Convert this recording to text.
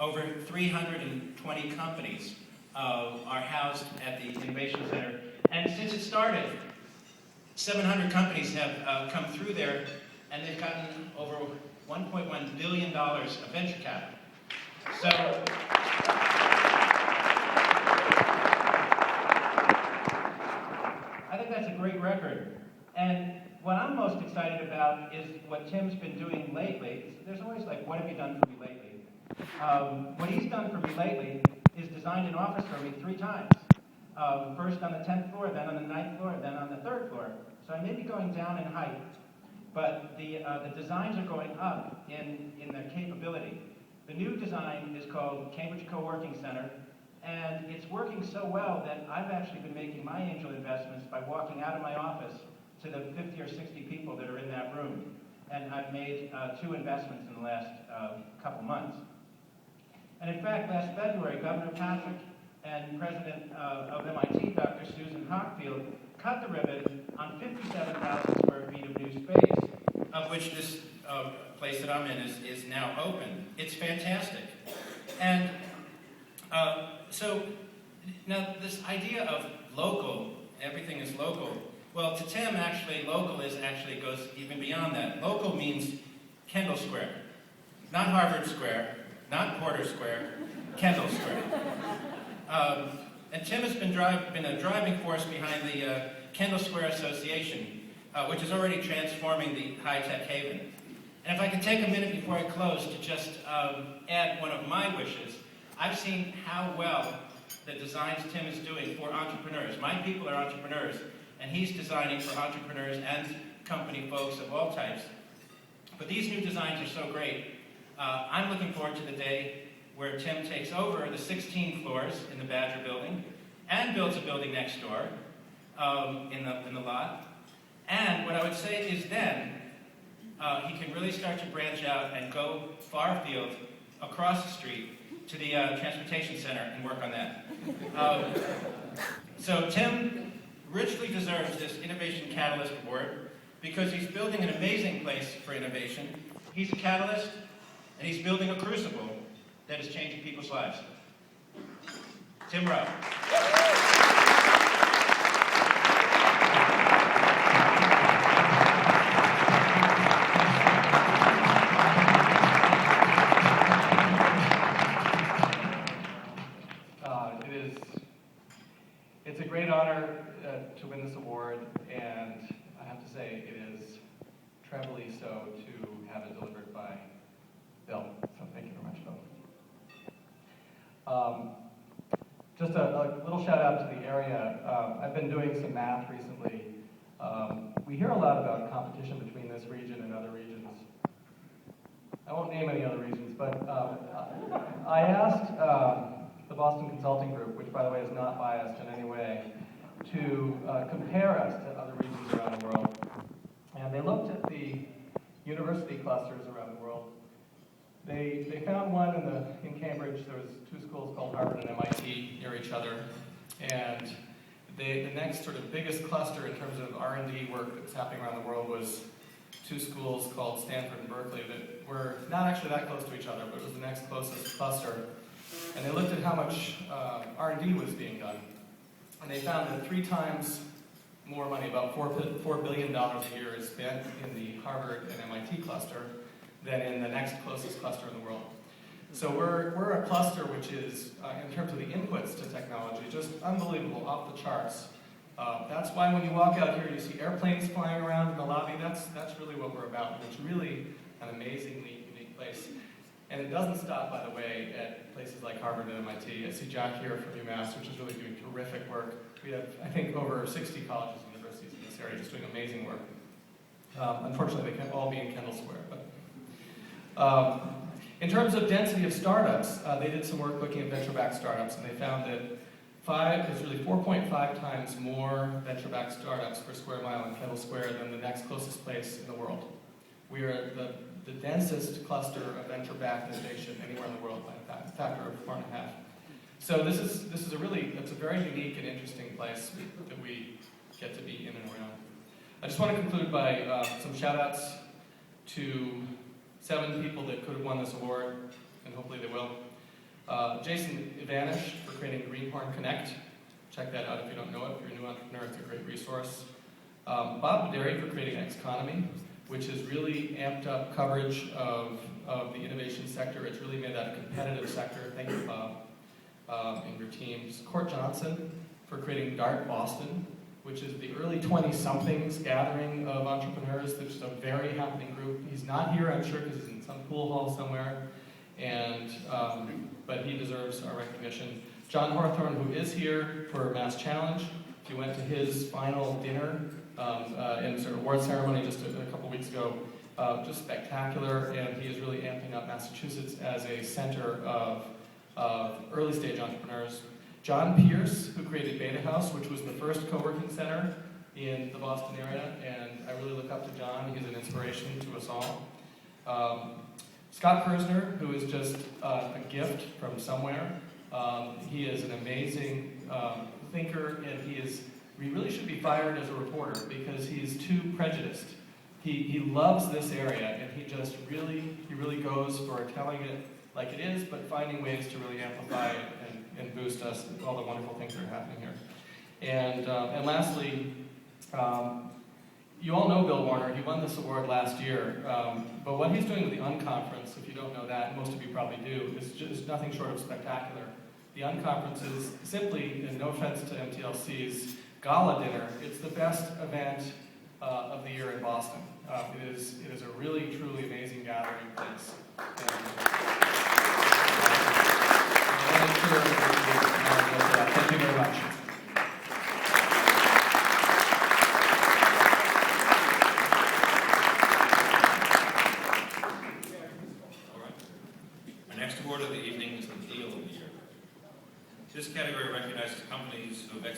Over 320 companies are housed at the Innovation Center. And since it started, 700 companies have come through there, and they've gotten over $1.1 billion of venture capital. So, I think that's a great record. And what I'm most excited about is what Tim's been doing lately. There's always like, what have you done for me lately? What he's done for me lately is designed an office for me 3 times. First on the 10th floor, then on the 9th floor, then on the 3rd floor. So I may be going down in height, but the designs are going up in their capability. The new design is called Cambridge Co-working Center, and it's working so well that I've actually been making my angel investments by walking out of my office to the 50 or 60 people that are in that room. And I've made 2 investments in the last couple months. And in fact, last February, Governor Patrick and President of MIT, Dr. Susan Hockfield, cut the ribbon on 57,000 square feet of new space, of which this place that I'm in is now open. It's fantastic. And so now this idea of local, everything is local. Well, to Tim, actually, local goes even beyond that. Local means Kendall Square, not Harvard Square, not Porter Square, Kendall Square. And Tim has been a driving force behind the Kendall Square Association, which is already transforming the high-tech haven. And if I could take a minute before I close to just add one of my wishes, I've seen how well the designs Tim is doing for entrepreneurs. My people are entrepreneurs, and he's designing for entrepreneurs and company folks of all types. But these new designs are so great. I'm looking forward to the day where Tim takes over the 16 floors in the Badger building and builds a building next door in the lot. And what I would say is then he can really start to branch out and go far afield across the street to the transportation center and work on that. So Tim richly deserves this Innovation Catalyst Award because he's building an amazing place for innovation. He's a catalyst, and he's building a crucible that is changing people's lives. Tim Rowe. It's a great honor to win this award, and I have to say it is trebly so to have it delivered by Bill. So thank you very much, Bill. Just a little shout out to the area. I've been doing some math recently. We hear a lot about competition between this region and other regions. I won't name any other regions, but I asked the Boston Consulting Group, which by the way is not biased in any way, to compare us to other regions around the world. And they looked at the university clusters around the world. They found one in Cambridge. There was 2 schools called Harvard and MIT near each other. And the next sort of biggest cluster in terms of R&D work that's happening around the world was 2 schools called Stanford and Berkeley that were not actually that close to each other, but it was the next closest cluster. And they looked at how much R&D was being done. And they found that 3 times more money, about $4 billion a year, is spent in the Harvard and MIT cluster than in the next closest cluster in the world. So we're a cluster which is, in terms of the inputs to technology, just unbelievable, off the charts. That's why when you walk out here, you see airplanes flying around in the lobby. That's really what we're about. It's really an amazingly unique place. And it doesn't stop, by the way, at places like Harvard and MIT. I see Jack here from UMass, which is really doing terrific work. We have, I think, over 60 colleges and universities in this area just doing amazing work. Unfortunately, they can't all be in Kendall Square. But in terms of density of startups, they did some work looking at venture-backed startups, and they found that there's really 4.5 times more venture-backed startups per square mile in Kendall Square than the next closest place in the world. We are the densest cluster of venture-backed innovation anywhere in the world by a factor of 4.5. So it's a very unique and interesting place that we get to be in and around. I just want to conclude by some shout-outs to 7 people that could have won this award, and hopefully they will. Jason Ivanish for creating Greenhorn Connect. Check that out if you don't know it. If you're a new entrepreneur, it's a great resource. Bob Baderi for creating Xconomy, which has really amped up coverage of the innovation sector. It's really made that a competitive sector. Thank you, Bob, and your teams. Court Johnson for creating Dart Boston, which is the early 20-somethings gathering of entrepreneurs. There's just a very happening group. He's not here, I'm sure, because he's in some pool hall somewhere, and but he deserves our recognition. John Hawthorne, who is here for Mass Challenge. If you went to his final dinner and sort of award ceremony just a couple weeks ago, just spectacular, and he is really amping up Massachusetts as a center of early stage entrepreneurs. John Pierce, who created Beta House, which was the first co-working center in the Boston area, and I really look up to John. He's an inspiration to us all. Scott Kersner, who is just a gift from somewhere. He is an amazing thinker, and he really should be fired as a reporter because he's too prejudiced. He loves this area, and he really goes for telling it like it is, but finding ways to really amplify it and boost us with all the wonderful things that are happening here. And lastly, you all know Bill Warner. He won this award last year, but what he's doing with the Unconference, if you don't know that, most of you probably do, is just nothing short of spectacular. The Unconference is simply, and no offense to MTLC's gala dinner, it's the best event of the year in Boston. It is a really, truly amazing gathering place. Thank you very much. All right. Our next award of the evening is the Deal of the Year. This category recognizes companies who have